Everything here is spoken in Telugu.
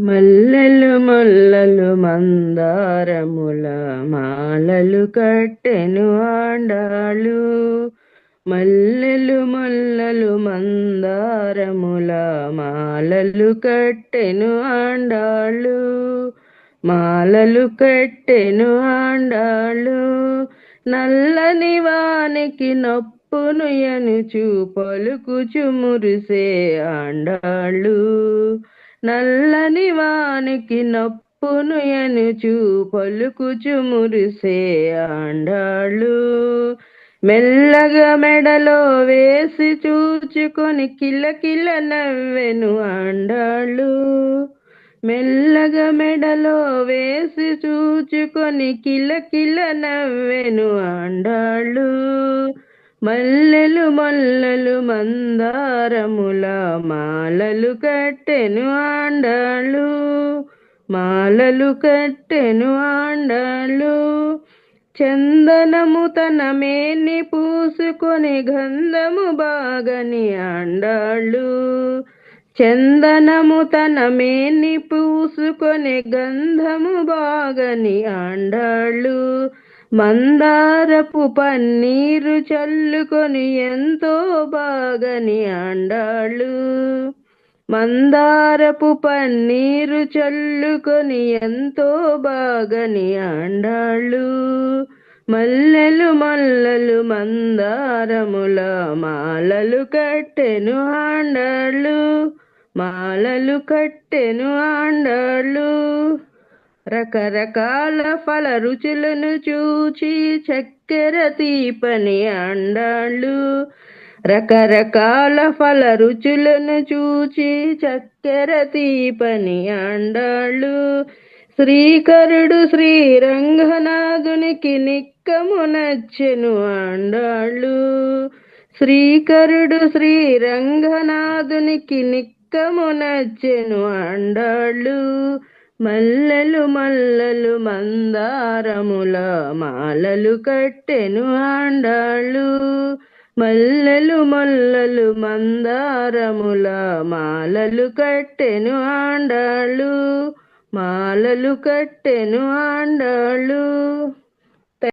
మల్లెలు మొల్లలు మందారముల మాలలు కట్టెను ఆండాళ్ళు. మల్లెలు మొల్లలు మందారముల మాలలు కట్టెను ఆండాళ్ళు. మాలలు కట్టెను ఆండాళ్ళు. నల్లని వానికి నొప్పును ఎనుచు పలుకుచు మురిసే ఆండాళ్ళు. నల్లని వానికి నొప్పును ఎనుచు పలుకుచు మురిసే ఆండాళ్ళు. మెల్లగా మెడలో వేసి చూచుకొని కిలకిల నవ్వెను ఆండాళ్ళు. మెల్లగా మెడలో వేసి చూచుకొని కిలకిల నవ్వెను ఆండాళ్ళు. మల్లెలు మొల్లలు మందారముల మాలలు కట్టెను ఆండాళ్ళు. మాలలు కట్టెను ఆండాళ్ళు. చందనము తన మేని పూసుకొని గంధము బాగని ఆండాళ్ళు. చందనము తన మేని పూసుకొని గంధము బాగని ఆండాళ్ళు. మందారపు పన్నీరు చల్లుకొని ఎంతో బాగని ఆండాళ్ళు. మందారపు పన్నీరు చల్లుకొని ఎంతో బాగని ఆండాళ్ళు. మల్లెలు మొల్లలు మందారముల మాలలు కట్టెను ఆండాళ్ళు. మాలలు కట్టెను ఆండాళ్ళు. రకరకాల ఫల రుచులను చూచి చక్కెర తీపని ఆండాళ్ళు. రకరకాల ఫల రుచులను చూచి చక్కెర తీపని ఆండాళ్ళు. శ్రీకరుడు శ్రీరంగనాథునికి నిక్కము నచ్చెను ఆండాళ్ళు. శ్రీకరుడు శ్రీరంగనాథునికి నిక్కము నచ్చెను ఆండాళ్ళు. మల్లెలు మల్లలు మందారముల మాలలు కట్టెను ఆండాళ్ళు. మల్లెలు మొల్లలు మందారముల మాలలు కట్టెను ఆండాళ్ళు. మాలలు కట్టెను ఆండాళ్ళు.